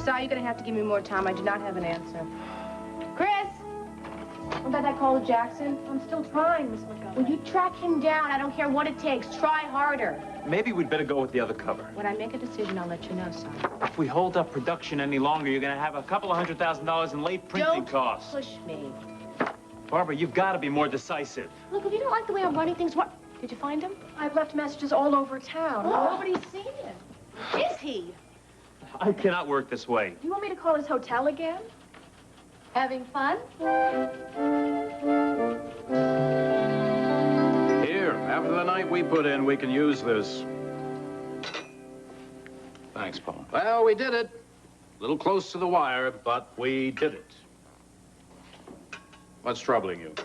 sorry, you're going to have to give me more time. I do not have an answer. Chris! What about that call to Jackson? I'm still trying, Miss Montgomery. Will you track him down? I don't care what it takes. Try harder. Maybe we'd better go with the other cover. When I make a decision, I'll let you know, son. If we hold up production any longer, you're going to have a couple of $100,000 in late printing costs. Don't push me. Barbara, you've got to be more decisive. Look, if you don't like the way I'm running things, what? Did you find him? I've left messages all over town. Oh. Nobody's seen him. Is he? I cannot work this way. Do you want me to call his hotel again? Having fun? Here, after the night we put in, we can use this. Thanks, Paul. Well, we did it. A little close to the wire, but we did it. What's troubling you?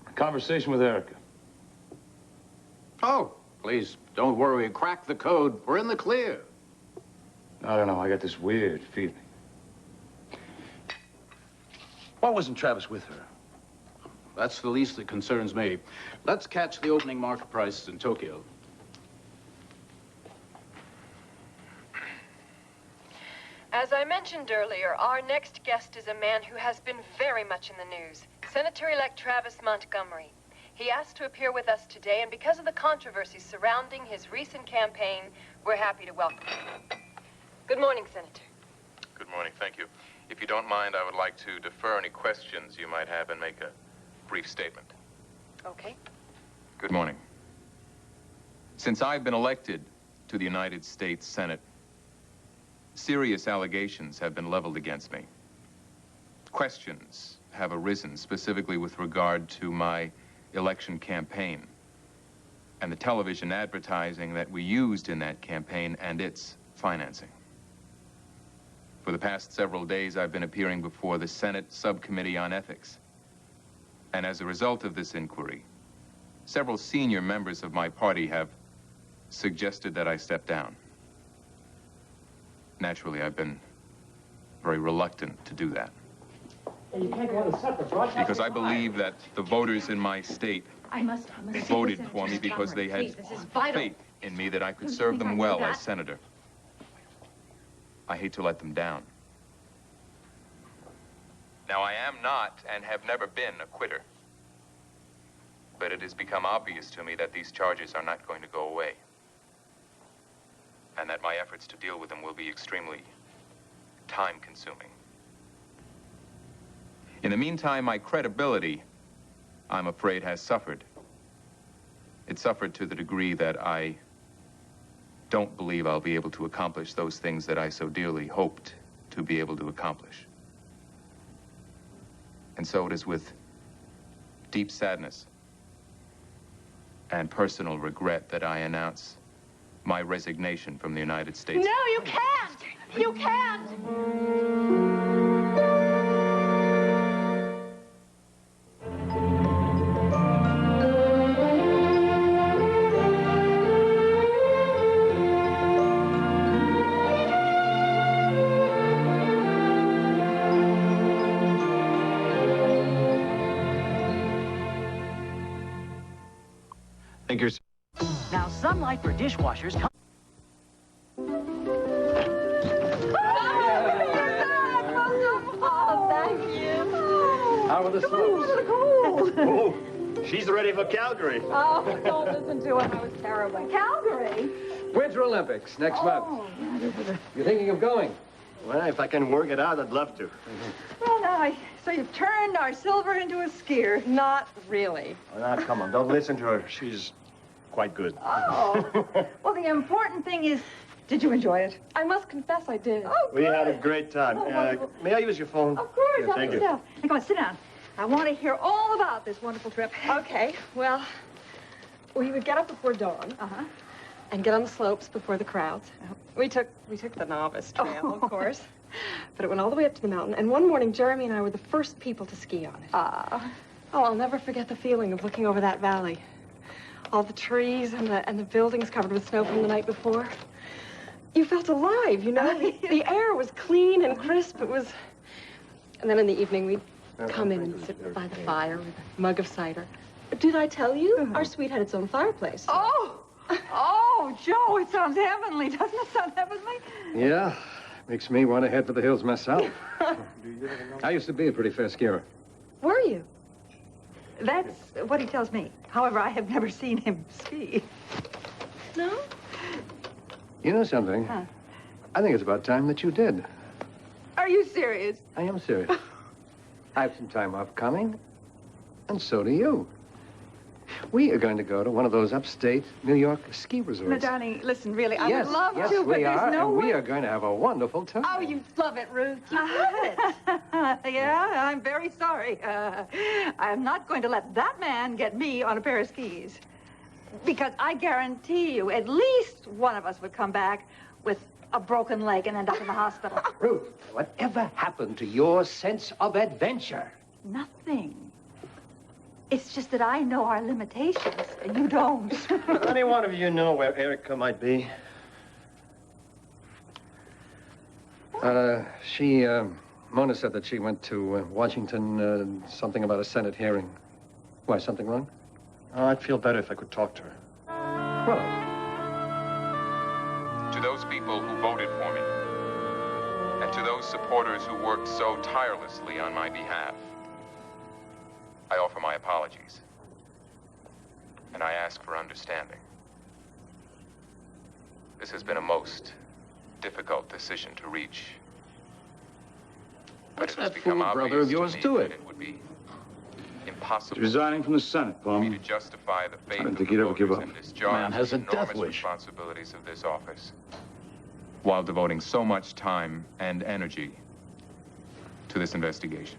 A conversation with Erica. Oh, please, don't worry. Crack the code. We're in the clear. I don't know. I got this weird feeling. Why wasn't Travis with her? That's the least that concerns me. Let's catch the opening market prices in Tokyo. As I mentioned earlier, our next guest is a man who has been very much in the news, Senator-elect Travis Montgomery. He asked to appear with us today, and because of the controversy surrounding his recent campaign, we're happy to welcome him. Good morning, Senator. Good morning, thank you. If you don't mind, I would like to defer any questions you might have and make a brief statement. Okay. Good morning. Since I've been elected to the United States Senate, serious allegations have been leveled against me. Questions have arisen specifically with regard to my election campaign and the television advertising that we used in that campaign and its financing. For the past several days, I've been appearing before the Senate Subcommittee on Ethics. And as a result of this inquiry, several senior members of my party have suggested that I step down. Naturally, I've been very reluctant to do that. Because I believe that the voters in my state voted for me because they had faith in me that I could serve them well as senator. I hate to let them down. Now, I am not and have never been a quitter. But it has become obvious to me that these charges are not going to go away. And that my efforts to deal with them will be extremely time-consuming. In the meantime, my credibility, I'm afraid, has suffered. It suffered to the degree that I don't believe I'll be able to accomplish those things that I so dearly hoped to be able to accomplish. And so it is with deep sadness and personal regret that I announce my resignation from the United States. No, you can't! You can't! Now, sunlight for dishwashers. Oh, thank you. How are the slopes? Oh, she's ready for Calgary. Oh, don't listen to him. I was terrible. Calgary? Winter Olympics next month. You thinking of going? Well, if I can work it out, I'd love to. Well, now, so you've turned our Silver into a skier. Not really. Oh, now, come on, don't listen to her. She's quite good. Oh. Well, the important thing is, did you enjoy it? I must confess I did. Oh, We had a great time. May I use your phone? of course. Yeah, Help thank you. yourself. Now, come on, sit down. I want to hear all about this wonderful trip. Okay, well, we would get up before dawn. Uh-huh. And get on the slopes before the crowds. We took the novice trail, of course. But it went all the way up to the mountain. And one morning, Jeremy and I were the first people to ski on it. Ah. Oh, I'll never forget the feeling of looking over that valley. All the trees and the buildings covered with snow from the night before. You felt alive, you know? The air was clean and crisp. It was... And then in the evening, we'd come in and sit by the fire with a mug of cider. Did I tell you? Our suite had its own fireplace. Oh! Oh, Joe, it sounds heavenly. Doesn't it sound heavenly? Yeah, makes me want to head for the hills myself. I used to be a pretty fair skier. Were you? That's what he tells me. However, I have never seen him ski. No? You know something? Huh. I think it's about time that you did. Are you serious? I am serious. I have some time off coming, and so do you. We are going to go to one of those upstate New York ski resorts. No, darling, listen, really, I yes, would love yes, to, but we there's are, no and way. we are going to have a wonderful time. Oh, you love it, Ruth. You love it. Yeah, I'm very sorry. I'm not going to let that man get me on a pair of skis. Because I guarantee you, at least one of us would come back with a broken leg and end up in the hospital. Ruth, whatever happened to your sense of adventure? Nothing. It's just that I know our limitations, and you don't. Does any one of you know where Erica might be? Mona said that she went to Washington, something about a Senate hearing. Why, something wrong? Oh, I'd feel better if I could talk to her. Well, To those people who voted for me, and to those supporters who worked so tirelessly on my behalf, I offer my apologies. And I ask for understanding. This has been a most difficult decision to reach. But What's it has that become fool obvious brother of yours to me doing? that it would be impossible He's resigning from the Senate, for me Palmer. to justify the fate I didn't of think the he'd ever give voters up. and discharge Man has the a death enormous wish. responsibilities of this office, while devoting so much time and energy to this investigation.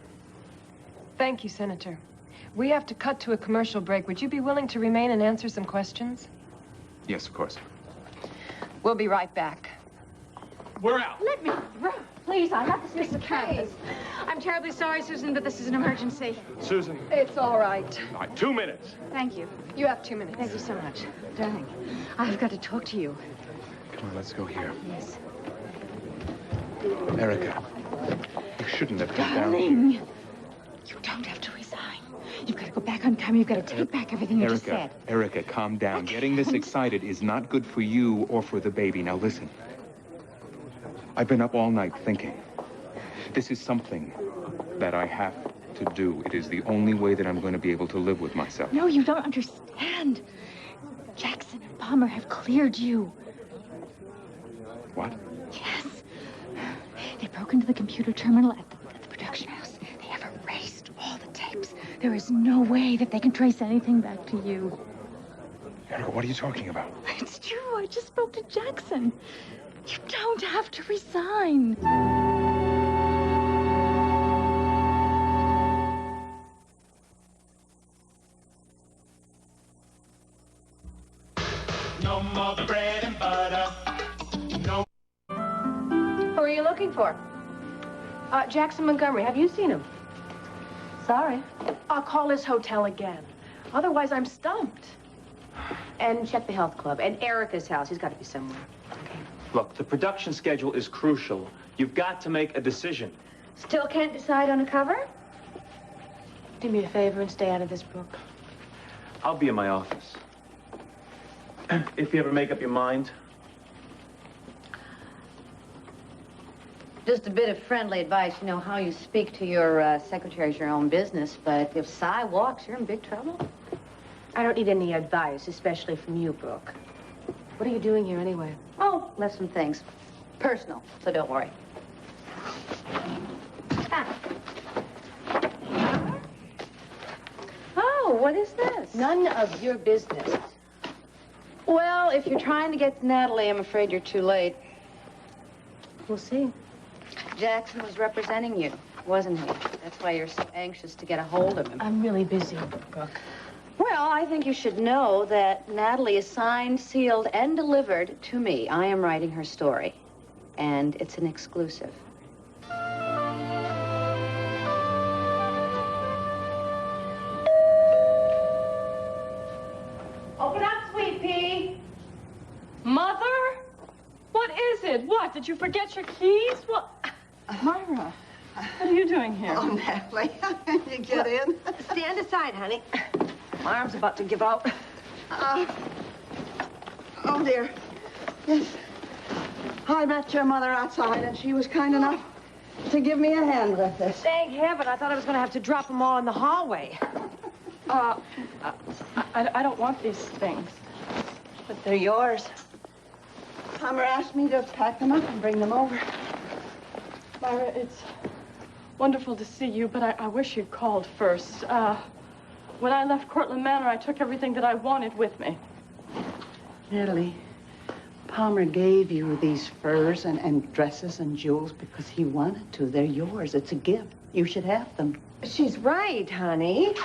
Thank you, Senator. We have to cut to a commercial break. Would you be willing to remain and answer some questions? Yes, of course. We'll be right back. We're out. Let me through. Please, I'm not dismiss the campus. I'm terribly sorry, Susan, but this is an emergency. Susan. It's all right. All right, 2 minutes. Thank you. You have 2 minutes. Thank you so much. Darling, I've got to talk to you. Come on, let's go here. Yes. Erica, you shouldn't have come down. Darling, you don't have to resign. You've got to go back on camera. You've got to take back everything you just said. Erica, calm down. Getting this excited is not good for you or for the baby. Now listen. I've been up all night thinking. This is something that I have to do. It is the only way that I'm going to be able to live with myself. No, you don't understand. Jackson and Palmer have cleared you. What? Yes. They broke into the computer terminal at the production house. They have erased all the tapes. There is no way that they can trace anything back to you. Erica, what are you talking about? It's true. I just spoke to Jackson. You don't have to resign. No more bread and butter. No. Who are you looking for? Jackson Montgomery. Have you seen him? Sorry. I'll call his hotel again. Otherwise, I'm stumped. And check the health club. And Erica's house. He's got to be somewhere. Okay. Look, the production schedule is crucial. You've got to make a decision. Still can't decide on a cover? Do me a favor and stay out of this, Brooke. I'll be in my office. If you ever make up your mind. Just a bit of friendly advice. You know, how you speak to your secretary is your own business, but if Cy walks, you're in big trouble. I don't need any advice, especially from you, Brooke. What are you doing here anyway? Oh, left some things. Personal, so don't worry. Ah. Oh, what is this? None of your business. Well, if you're trying to get to Natalie, I'm afraid you're too late. We'll see. Jackson was representing you, wasn't he? That's why you're so anxious to get a hold of him. I'm really busy, Brooke. Well, I think you should know that Natalie is signed, sealed, and delivered to me. I am writing her story, and it's an exclusive. Open up, sweet pea. Mother? What is it? What? Did you forget your keys? What? Myra, what are you doing here? Oh, Natalie, you get in. Stand aside, honey. My arm's about to give out. Oh, dear. Yes. I met your mother outside, and she was kind enough to give me a hand with this. Thank heaven. I thought I was going to have to drop them all in the hallway. I don't want these things. But they're yours. Palmer asked me to pack them up and bring them over. Myra, it's wonderful to see you, but I wish you'd called first. When I left Cortlandt Manor, I took everything that I wanted with me. Natalie, Palmer gave you these furs and dresses and jewels because he wanted to. They're yours. It's a gift. You should have them. She's right, honey.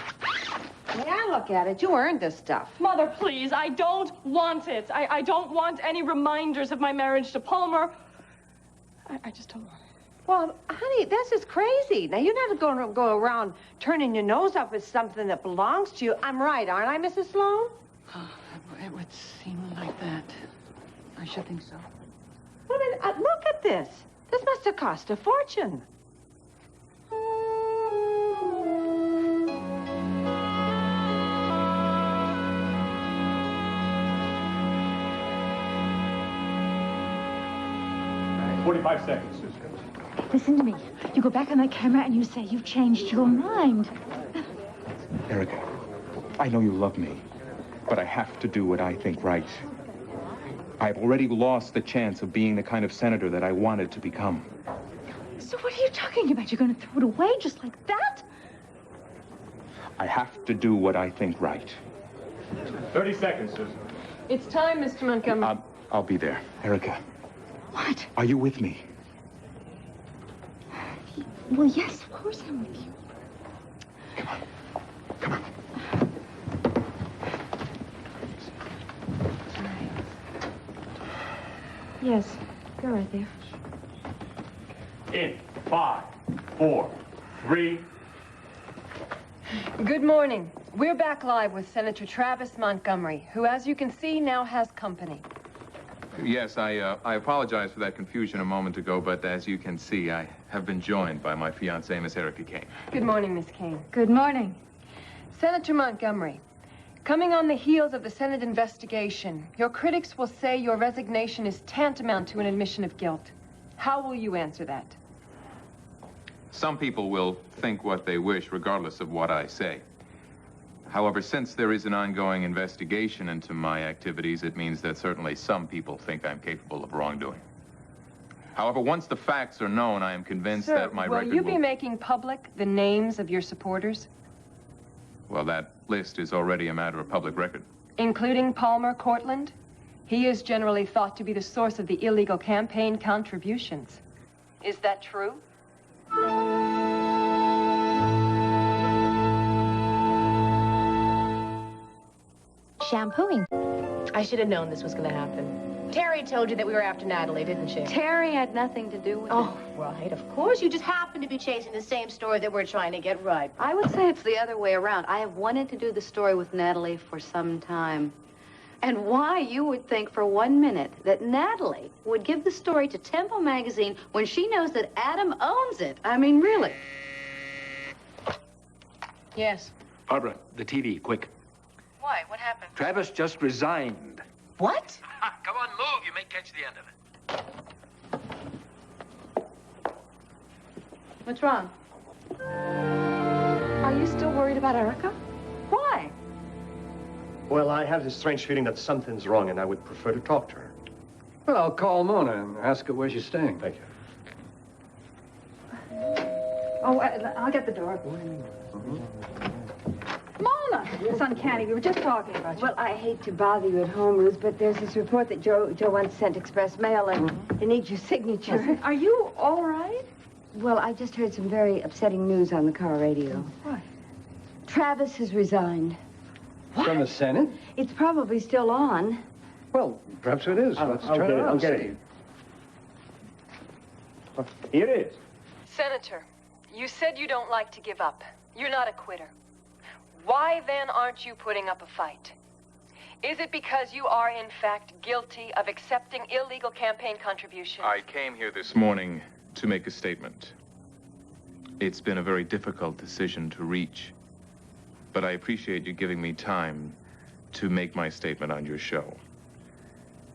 Yeah, look at it. You earned this stuff. Mother, please, I don't want it. I don't want any reminders of my marriage to Palmer. I just don't want it. Well, honey, this is crazy. Now, you're not going to go around turning your nose up at something that belongs to you. I'm right, aren't I, Mrs. Sloan? Oh, it would seem like that. I should think so. Well, then, look at this. This must have cost a fortune. Right. 45 seconds, Susan. Listen to me. You go back on that camera and you say you've changed your mind. Erica, I know you love me, but I have to do what I think right. I've already lost the chance of being the kind of senator that I wanted to become. So what are you talking about? You're going to throw it away just like that? I have to do what I think right. 30 seconds, Susan. It's time, Mr. Montgomery. I'll be there. Erica. What? Are you with me? Well, yes, of course I'm with you. Come on. Come on. All right. Yes, go right there. In 5, 4, 3. Good morning. We're back live with Senator Travis Montgomery, who, as you can see, now has company. Yes, I apologize for that confusion a moment ago, but as you can see, I have been joined by my fiancée, Miss Erica Kane. Good morning, Miss Kane. Good morning. Senator Montgomery, coming on the heels of the Senate investigation, your critics will say your resignation is tantamount to an admission of guilt. How will you answer that? Some people will think what they wish, regardless of what I say. However, since there is an ongoing investigation into my activities, it means that certainly some people think I'm capable of wrongdoing. However, once the facts are known, I am convinced that my record will you be making public the names of your supporters? Well, that list is already a matter of public record. Including Palmer Cortlandt? He is generally thought to be the source of the illegal campaign contributions. Is that true? Shampooing. I should have known this was going to happen. Terry told you that we were after Natalie, didn't she? Terry had nothing to do with it. Oh, right, of course. You just happen to be chasing the same story that we're trying to get right. I would say it's the other way around. I have wanted to do the story with Natalie for some time. And why you would think for 1 minute that Natalie would give the story to Temple magazine when she knows that Adam owns it. I mean, really. Yes. Barbara, the TV, quick. Why? What happened? Travis just resigned. What? Come on, move. You may catch the end of it. What's wrong? Are you still worried about Erica? Why? Well, I have this strange feeling that something's wrong, and I would prefer to talk to her. Well, I'll call Mona and ask her where she's staying. Thank you. Oh, I'll get the door. Mona! It's uncanny. We were just talking about you. Well, I hate to bother you at home, Ruth, but there's this report that Joe once sent express mail, and they need your signature. Are you all right? Well, I just heard some very upsetting news on the car radio. What? Travis has resigned. What? From the Senate? It's probably still on. Well, perhaps it is. Let's turn it on. I'll get it. Here it is. Senator, you said you don't like to give up. You're not a quitter. Why then aren't you putting up a fight? Is it because you are in fact guilty of accepting illegal campaign contributions? I came here this morning to make a statement. It's been a very difficult decision to reach, but I appreciate you giving me time to make my statement on your show.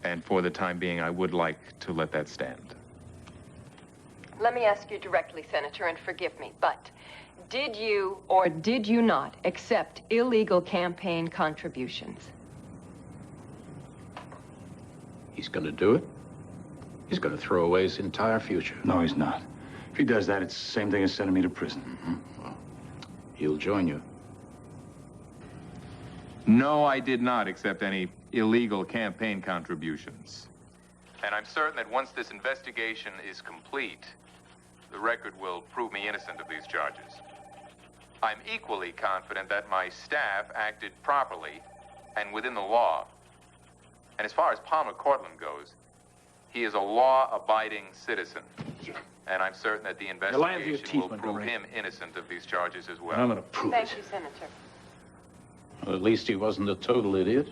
And for the time being, I would like to let that stand. Let me ask you directly, Senator, and forgive me, but did you or did you not accept illegal campaign contributions? He's going to do it. He's going to throw away his entire future. No, he's not. If he does that, it's the same thing as sending me to prison. Well, he'll join you. No, I did not accept any illegal campaign contributions. And I'm certain that once this investigation is complete, the record will prove me innocent of these charges. I'm equally confident that my staff acted properly and within the law. And as far as Palmer Cortland goes, he is a law-abiding citizen. And I'm certain that the investigation will prove him innocent of these charges as well. I'm going to prove it. Thank you, Senator. Well, at least he wasn't a total idiot.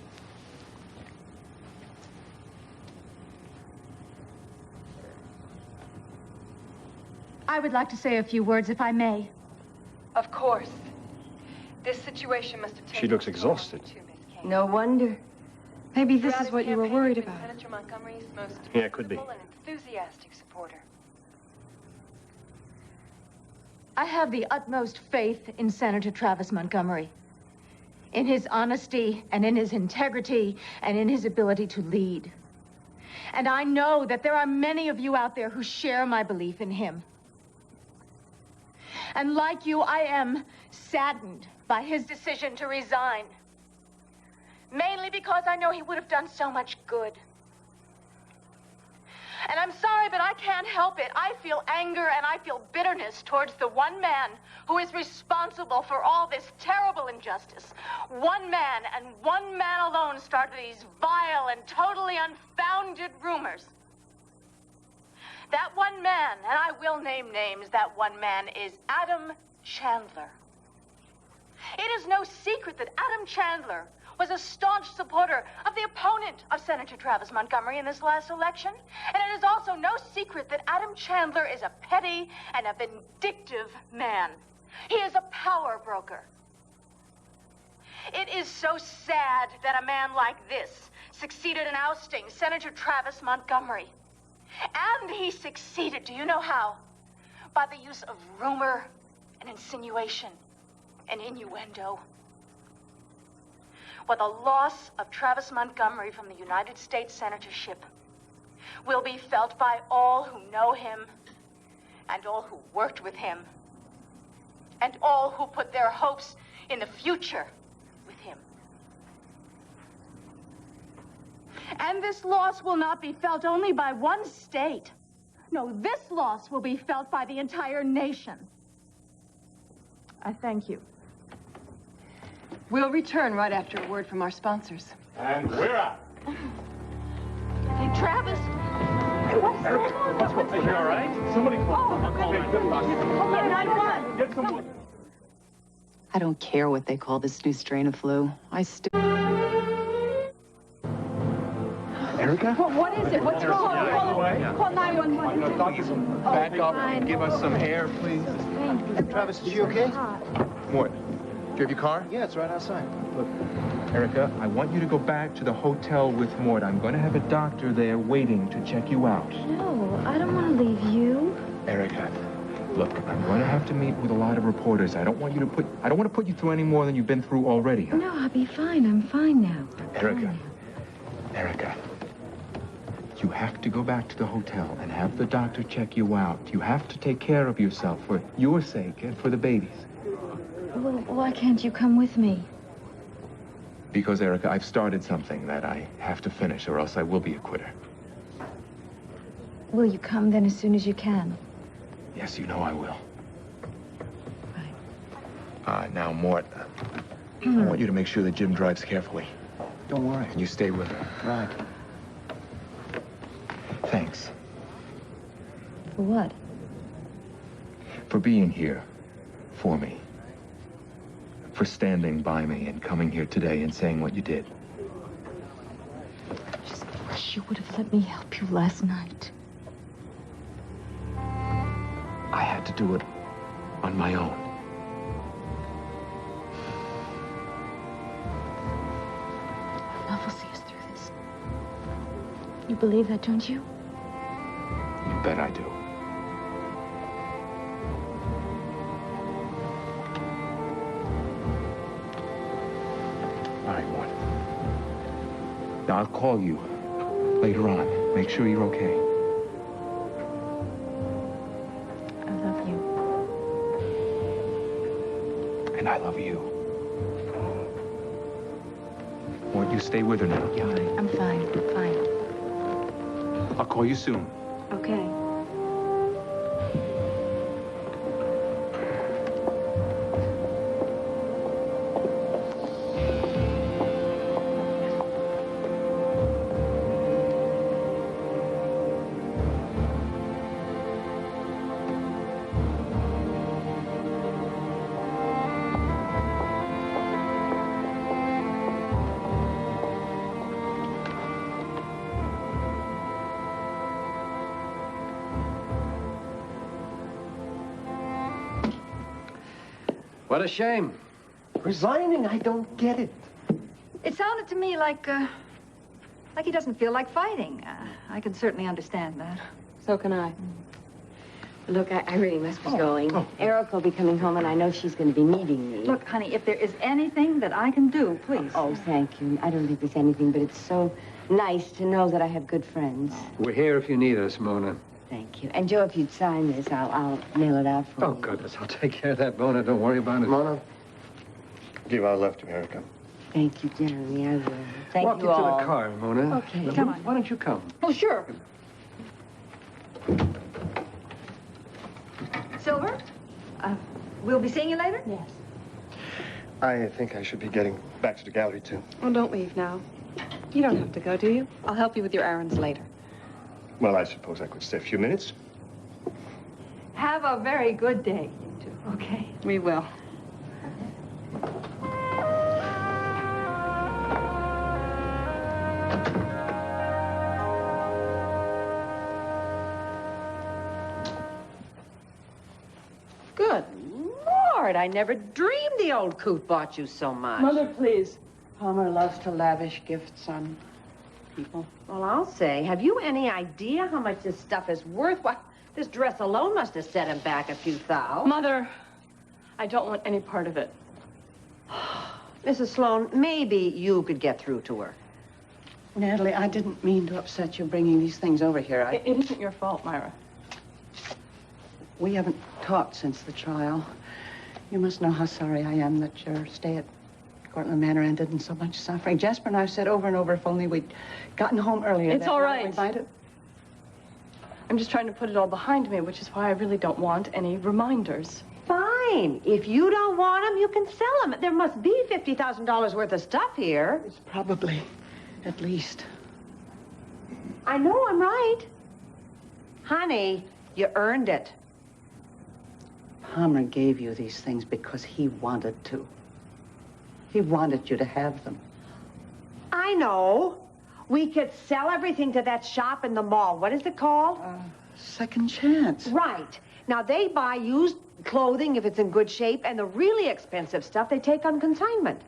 I would like to say a few words, if I may. Of course. This situation must have taken... She looks exhausted. No wonder. Maybe this is what you were worried about. Senator Montgomery's most Yeah, it could be. visible and enthusiastic supporter. I have the utmost faith in Senator Travis Montgomery. In his honesty, and in his integrity, and in his ability to lead. And I know that there are many of you out there who share my belief in him. And like you, I am saddened by his decision to resign. Mainly because I know he would have done so much good. And I'm sorry, but I can't help it. I feel anger and I feel bitterness towards the one man who is responsible for all this terrible injustice. One man and one man alone started these vile and totally unfounded rumors. That one man, and I will name names, that one man is Adam Chandler. It is no secret that Adam Chandler was a staunch supporter of the opponent of Senator Travis Montgomery in this last election. And it is also no secret that Adam Chandler is a petty and a vindictive man. He is a power broker. It is so sad that a man like this succeeded in ousting Senator Travis Montgomery. And he succeeded, do you know how? By the use of rumor and insinuation and innuendo. Well, the loss of Travis Montgomery from the United States senatorship will be felt by all who know him and all who worked with him and all who put their hopes in the future with him. And this loss will not be felt only by one state. No, this loss will be felt by the entire nation. I thank you. We'll return right after a word from our sponsors. And we're out. Hey, Travis. What's going on? What's going on? Are you all right? Somebody call. I'll call 911. Get someone. I don't care what they call this new strain of flu. I still... Erica? What is it? What's wrong? Call 911. Please, back up. Give us some air, please. Travis, is she okay? Mort, do you have your car? Yeah, it's right outside. Look, Erica, I want you to go back to the hotel with Mort. I'm going to have a doctor there waiting to check you out. No, I don't want to leave you. Erica, look, I'm going to have to meet with a lot of reporters. I don't want to put you through any more than you've been through already. No, I'll be fine. I'm fine now. Erica, you have to go back to the hotel and have the doctor check you out. You have to take care of yourself for your sake and for the baby's. Well, why can't you come with me? Because, Erica, I've started something that I have to finish, or else I will be a quitter. Will you come then as soon as you can? Yes, you know I will. Right. Now, Mort, I want you to make sure that Jim drives carefully. Don't worry. And you stay with her. Right. Thanks. For what? For being here for me. For standing by me and coming here today and saying what you did. I just wish you would have let me help you last night. I had to do it on my own. Love will see us through this. You believe that, don't you? You bet I do. All right, what? Now, I'll call you later on. Make sure you're okay. I love you. And I love you. Won't you stay with her now? All right, I'm fine. I'm fine. I'll call you soon. Okay. What a shame. Resigning? I don't get it. It sounded to me like he doesn't feel like fighting. I can certainly understand that. So can I. Look, I really must be going. Eric will be coming home, and I know she's going to be needing me. Look, honey, if there is anything that I can do, please. Oh, thank you. I don't think there's anything, but it's so nice to know that I have good friends. We're here if you need us, Mona. Thank you. And, Joe, if you'd sign this, I'll mail it out for you. Oh, goodness, I'll take care of that, Mona. Don't worry about it. Mona, give our love to Erica. Thank you, Jeremy. I will. Thank Walk you into all. the car, Mona. Okay. Now, Come on. Why don't you come? Oh, sure. Silver, we'll be seeing you later? Yes. I think I should be getting back to the gallery, too. Oh, don't leave now. You don't have to go, do you? I'll help you with your errands later. Well, I suppose I could stay a few minutes. Have a very good day, you two, okay? We will. Good Lord, I never dreamed the old coot bought you so much. Mother, please. Palmer loves to lavish gifts on people. Well, I'll say, have you any idea how much this stuff is worth? Why, this dress alone must have set him back a few thou. Mother, I don't want any part of it. Mrs. Sloan, maybe you could get through to her. Natalie, I didn't mean to upset you bringing these things over here. It isn't your fault, Myra. We haven't talked since the trial. You must know how sorry I am that your stay at Cortland Manor ended in so much suffering. Jasper and I have said over and over, if only we'd gotten home earlier. It's that all night, right. we might have... I'm just trying to put it all behind me, which is why I really don't want any reminders. Fine. If you don't want them, you can sell them. There must be $50,000 worth of stuff here. It's probably at least. I know I'm right. Honey, you earned it. Palmer gave you these things because he wanted to. He wanted you to have them. I know. We could sell everything to that shop in the mall. What is it called? Second Chance. Right. Now, they buy used clothing if it's in good shape, and the really expensive stuff they take on consignment.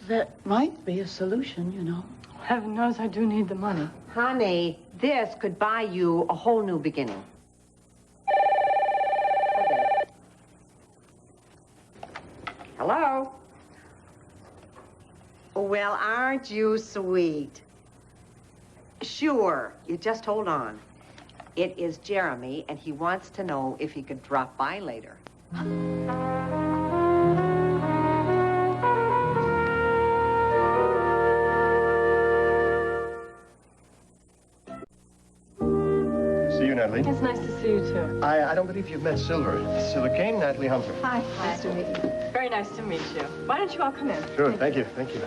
That might be a solution, you know. Heaven knows I do need the money. Honey, this could buy you a whole new beginning. Hello? Well, aren't you sweet? Sure, you just hold on. It is Jeremy, and he wants to know if he could drop by later. See you, Natalie. It's nice to see you, too. I don't believe you've met Silver. Silver Kane, Natalie Humphrey. Hi. Nice to meet you. Very nice to meet you. Why don't you all come in? Sure, thank you, thank you.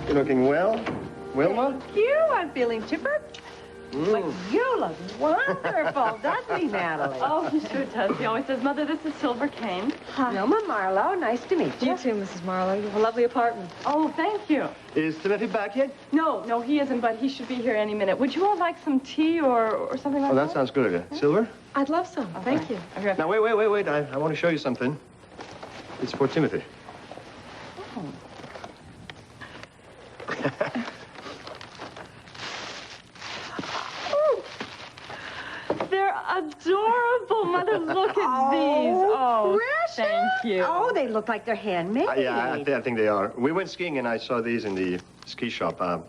You're looking well, Wilma? Thank you. I'm feeling chipper. But you look wonderful, doesn't he, Natalie? Oh, he sure does. He always says, Mother, this is Silver Kane. Hi. Wilma Marlowe, nice to meet you. You too, Mrs. Marlowe. You have a lovely apartment. Oh, thank you. Is Timothy back yet? No, he isn't, but he should be here any minute. Would you all like some tea or something like Oh, that? that sounds good. Silver? I'd love some. Thank you. Now, wait. I want to show you something. It's for Timothy. Oh. adorable. Mother, look at these. Oh, precious. thank you. Oh, they look like they're handmade. Yeah, I think they are. We went skiing and I saw these in the ski shop. I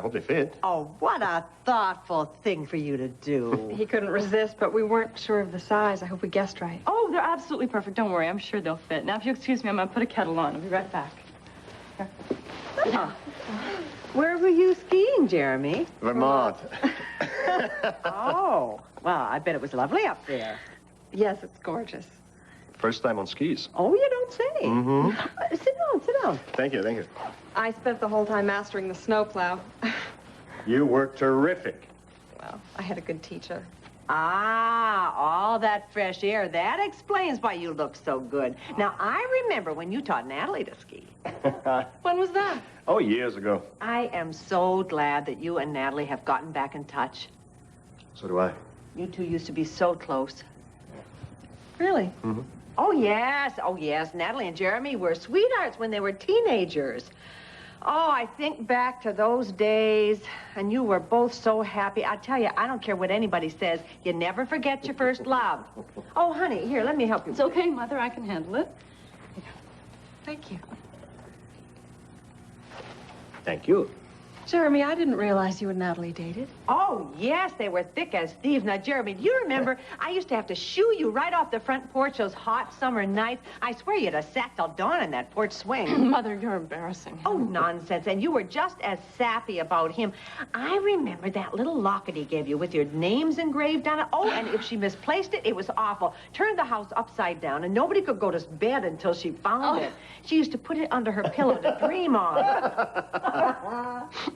hope they fit. Oh, what a thoughtful thing for you to do. He couldn't resist, but we weren't sure of the size. I hope we guessed right. Oh, they're absolutely perfect. Don't worry. I'm sure they'll fit. Now, if you excuse me, I'm going to put a kettle on. I'll be right back. Here. Where were you skiing, Jeremy? Vermont. Oh, well, I bet it was lovely up there. Yes, it's gorgeous. First time on skis. Oh, you don't say. Mm-hmm. Sit down. Thank you, thank you. I spent the whole time mastering the snowplow. You were terrific. Well, I had a good teacher. Ah, all that fresh air. That explains why you look so good. Now, I remember when you taught Natalie to ski. When was that? Oh, years ago. I am so glad that you and Natalie have gotten back in touch. So do I. You two used to be so close. Really? Mm-hmm. Oh, yes. Natalie and Jeremy were sweethearts when they were teenagers. Oh, I think back to those days, and you were both so happy. I tell you, I don't care what anybody says. You never forget your first love. Oh, honey, here, let me help you. It's okay, Mother. I can handle it. Thank you. Thank you. Jeremy, I didn't realize you and Natalie dated. Oh, yes, they were thick as thieves. Now, Jeremy, do you remember I used to have to shoo you right off the front porch those hot summer nights? I swear you'd have sat till dawn in that porch swing. Mother, you're embarrassing. Oh, nonsense. And you were just as sappy about him. I remember that little locket he gave you with your names engraved on it. Oh, and if she misplaced it, it was awful. Turned the house upside down, and nobody could go to bed until she found it. She used to put it under her pillow to dream on.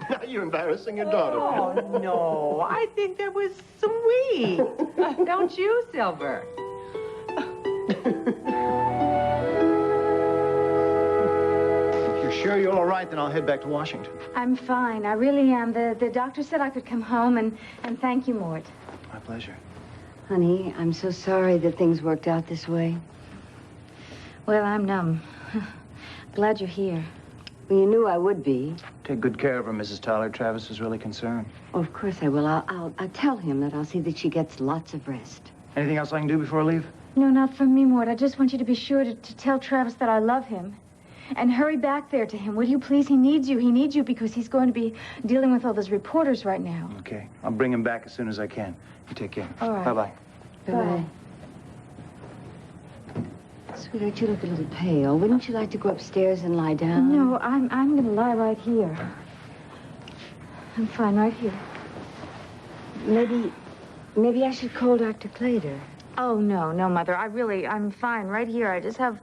Now you're embarrassing your daughter. Oh, no. I think that was sweet. Don't you, Silver? If you're sure you're all right, then I'll head back to Washington. I'm fine. I really am. The doctor said I could come home, and thank you, Mort. My pleasure. Honey, I'm so sorry that things worked out this way. Well, I'm numb. Glad you're here. Well, you knew I would be. Take good care of her, Mrs. Tyler. Travis is really concerned. Oh, of course I will. I'll tell him that I'll see that she gets lots of rest. Anything else I can do before I leave? No, not from me, Mort. I just want you to be sure to tell Travis that I love him. And hurry back there to him, will you please? He needs you. He needs you because he's going to be dealing with all those reporters right now. Okay. I'll bring him back as soon as I can. You take care. All right. Bye-bye. Bye-bye. Sweetheart, you look a little pale. Wouldn't you like to go upstairs and lie down? No, I'm going to lie right here. I'm fine right here. Maybe I should call Dr. Clater. Oh, no, Mother. I'm fine right here. I just have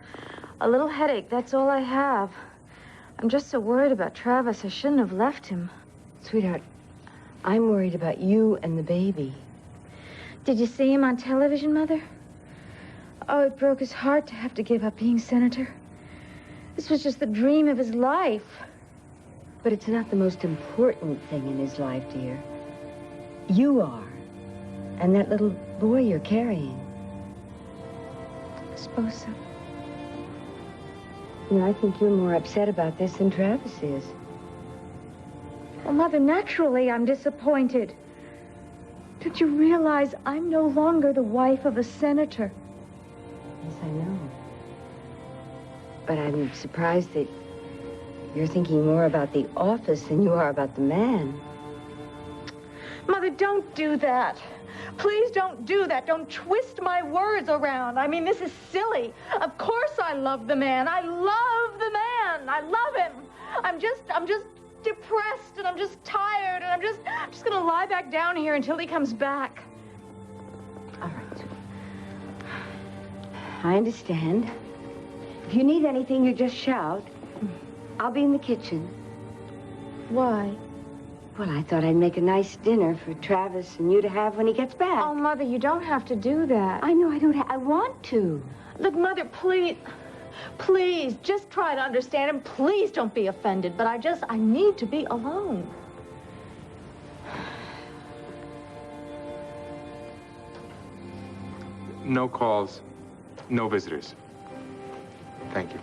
a little headache. That's all I have. I'm just so worried about Travis. I shouldn't have left him. Sweetheart, I'm worried about you and the baby. Did you see him on television, Mother? Oh, it broke his heart to have to give up being senator. This was just the dream of his life. But it's not the most important thing in his life, dear. You are. And that little boy you're carrying. I suppose so. You know, I think you're more upset about this than Travis is. Well, Mother, naturally I'm disappointed. Don't you realize I'm no longer the wife of a senator? Yes, I know. But I'm surprised that you're thinking more about the office than you are about the man. Mother, don't do that. Please don't do that. Don't twist my words around. I mean, this is silly. Of course I love the man. I love the man. I love him. I'm just depressed, and I'm just tired, and I'm just gonna lie back down here until he comes back. All right. I understand. If you need anything, you just shout. I'll be in the kitchen. Why? Well, I thought I'd make a nice dinner for Travis and you to have when he gets back. Oh, Mother, you don't have to do that. I know I don't I want to. Look, Mother, please, just try to understand him. Please don't be offended, but I need to be alone. No calls, no visitors. Thank you.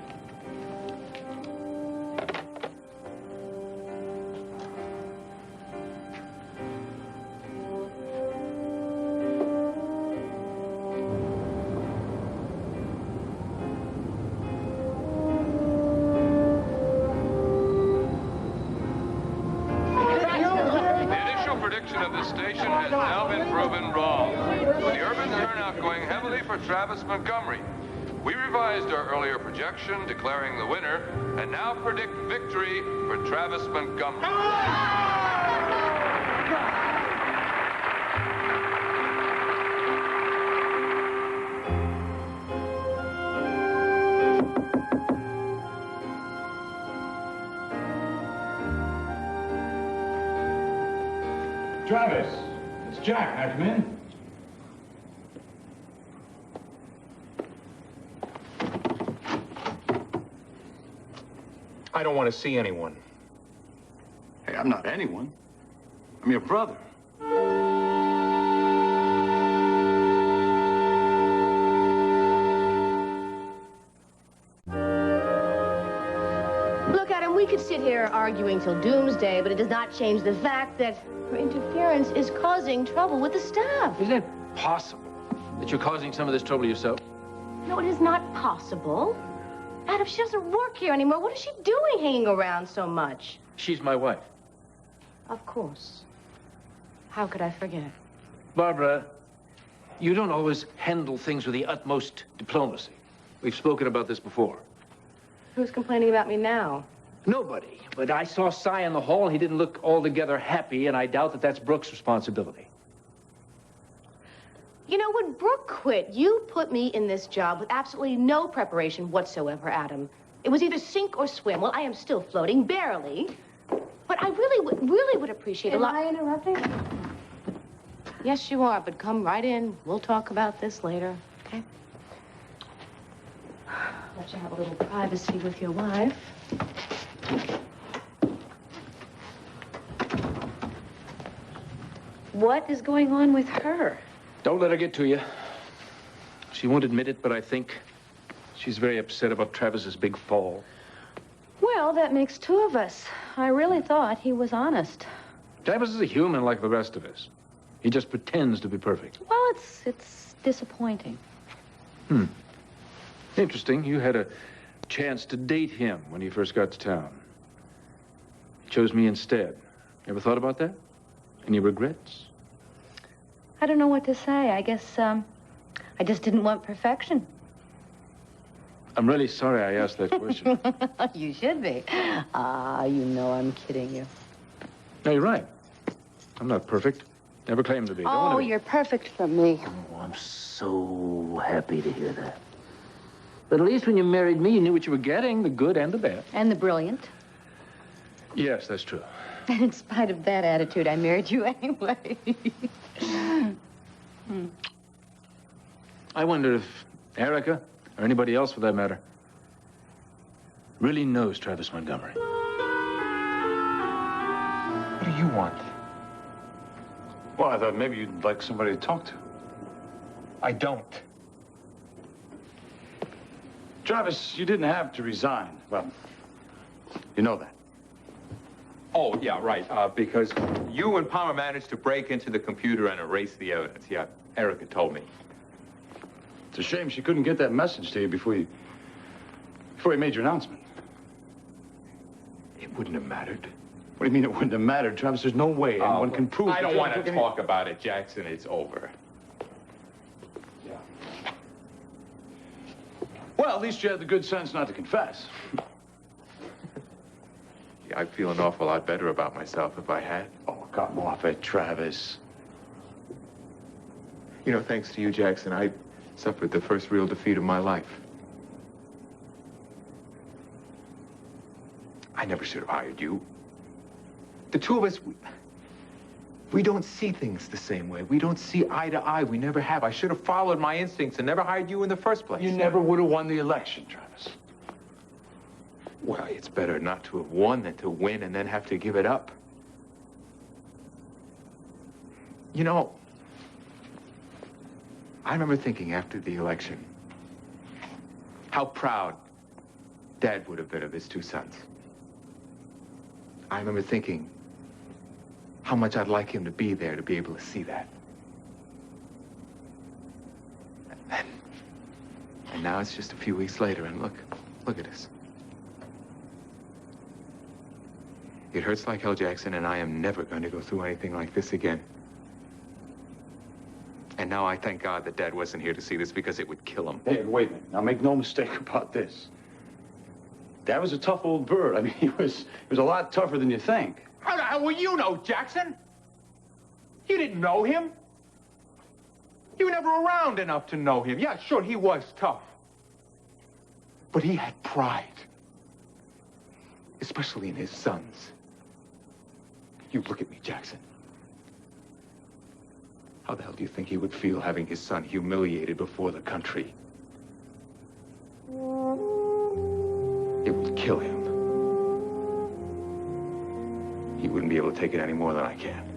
proven wrong, with the urban turnout going heavily for Travis Montgomery. We revised our earlier projection, declaring the winner, and now predict victory for Travis Montgomery. Travis, it's Jack. May I come in? I don't want to see anyone. Hey, I'm not anyone. I'm your brother. Look, Adam, we could sit here arguing till doomsday, but it does not change the fact that her interference is causing trouble with the staff. Isn't it possible that you're causing some of this trouble yourself? No, it is not possible. Adam, she doesn't work here anymore. What is she doing hanging around so much? She's my wife. Of course. How could I forget? Barbara, you don't always handle things with the utmost diplomacy. We've spoken about this before. Who's complaining about me now? Nobody. But I saw Cy in the hall. He didn't look altogether happy, and I doubt that that's Brooke's responsibility. You know, when Brooke quit, you put me in this job with absolutely no preparation whatsoever, Adam. It was either sink or swim. Well, I am still floating, barely. But I really would appreciate a lot... Am I interrupting? Yes, you are, but come right in. We'll talk about this later, okay? Let you have a little privacy with your wife. What is going on with her? Don't let her get to you. She won't admit it, but I think she's very upset about Travis's big fall. Well, that makes two of us. I really thought he was honest. Travis is a human like the rest of us. He just pretends to be perfect. Well, it's disappointing. Interesting. You had a chance to date him when he first got to town. He chose me instead. Ever thought about that? Any regrets? I don't know what to say. I guess, I just didn't want perfection. I'm really sorry I asked that question. You should be. Ah, you know I'm kidding you. No, you're right. I'm not perfect. Never claimed to be. Don't Oh, wanna be. you're perfect for me. Oh, I'm so happy to hear that. But at least when you married me, you knew what you were getting, the good and the bad. And the brilliant. Yes, that's true. And in spite of that attitude, I married you anyway. I wonder if Erica, or anybody else for that matter, really knows Travis Montgomery. What do you want? Well, I thought maybe you'd like somebody to talk to. I don't. Travis, you didn't have to resign. Well, you know that. Oh, yeah, right. Because you and Palmer managed to break into the computer and erase the evidence. Yeah, Erica told me. It's a shame she couldn't get that message to you before you made your announcement. It wouldn't have mattered. What do you mean it wouldn't have mattered, Travis? There's no way anyone can prove... I don't want to talk about it, Jackson. It's over. Yeah. Well, at least you had the good sense not to confess. Yeah, I'd feel an awful lot better about myself if I had. Oh, come off it, Travis. You know, thanks to you, Jackson, I suffered the first real defeat of my life. I never should have hired you. The two of us, we don't see things the same way. We don't see eye to eye. We never have. I should have followed my instincts and never hired you in the first place. You never would have won the election, Travis. Well, it's better not to have won than to win and then have to give it up. You know, I remember thinking after the election how proud Dad would have been of his two sons. I remember thinking how much I'd like him to be there to be able to see that. And now it's just a few weeks later, and look at us. It hurts like hell, Jackson, and I am never going to go through anything like this again. And now I thank God that Dad wasn't here to see this because it would kill him. Hey, wait a minute. Now, make no mistake about this. Dad was a tough old bird. I mean, he was a lot tougher than you think. How the hell will you know, Jackson? You didn't know him. You were never around enough to know him. Yeah, sure, he was tough. But he had pride. Especially in his sons. You look at me, Jackson. How the hell do you think he would feel having his son humiliated before the country? It would kill him. He wouldn't be able to take it any more than I can.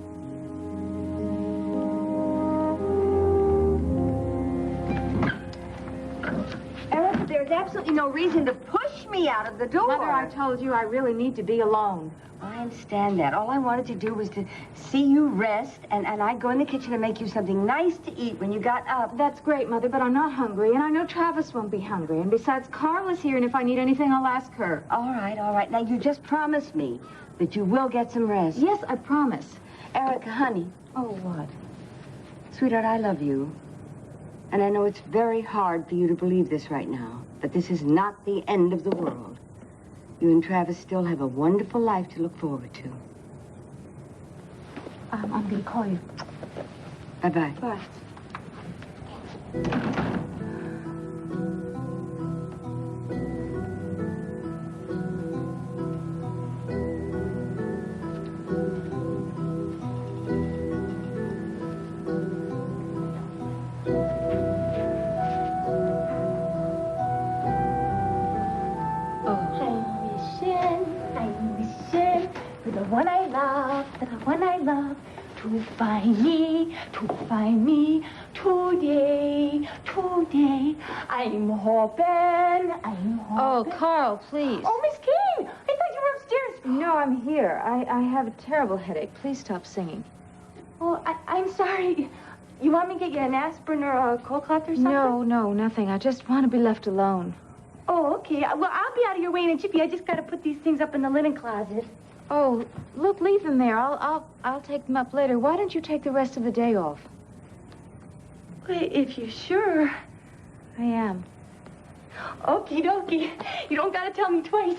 Eric, there's absolutely no reason to push me out of the door. Mother, I told you I really need to be alone. I understand that. All I wanted to do was to see you rest, and I'd go in the kitchen and make you something nice to eat when you got up. That's great, Mother, but I'm not hungry, and I know Travis won't be hungry. And besides, Carl is here, and if I need anything, I'll ask her. All right, all right. Now, you just promise me that you will get some rest. Yes, I promise. Erica, honey. Oh, what? Sweetheart, I love you. And I know it's very hard for you to believe this right now, but this is not the end of the world. You and Travis still have a wonderful life to look forward to. I'm going to call you. Bye-bye. Bye. To find me today. I'm hoping. Oh, Carl, please. Oh, Miss Keene, I thought you were upstairs. No, I'm here. I have a terrible headache. Please stop singing. Oh, I'm sorry. You want me to get you an aspirin or a cold cloth or something? No, nothing. I just want to be left alone. Oh, okay. Well, I'll be out of your way in a jiffy. I just got to put these things up in the linen closet. Oh, look, leave them there. I'll take them up later. Why don't you take the rest of the day off? Well, if you're sure. I am. Okie dokie. You don't gotta tell me twice.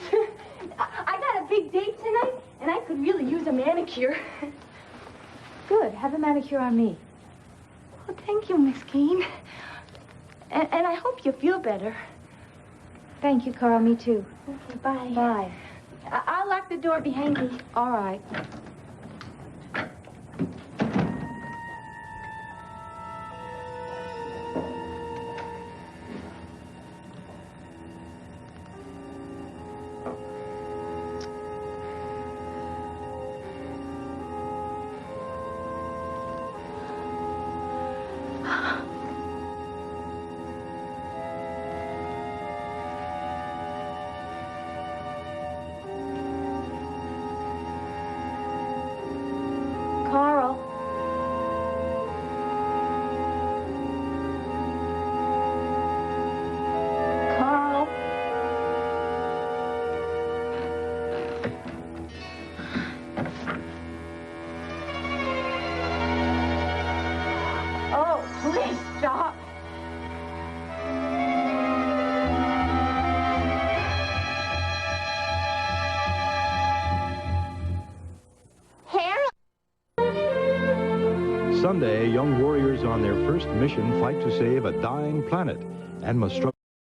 I got a big date tonight, and I could really use a manicure. Good. Have a manicure on me. Well, thank you, Miss Keene. And I hope you feel better. Thank you, Carl. Me too. Okay, bye. Bye. I'll lock the door behind me. All right. Sunday, young warriors on their first mission fight to save a dying planet and must struggle.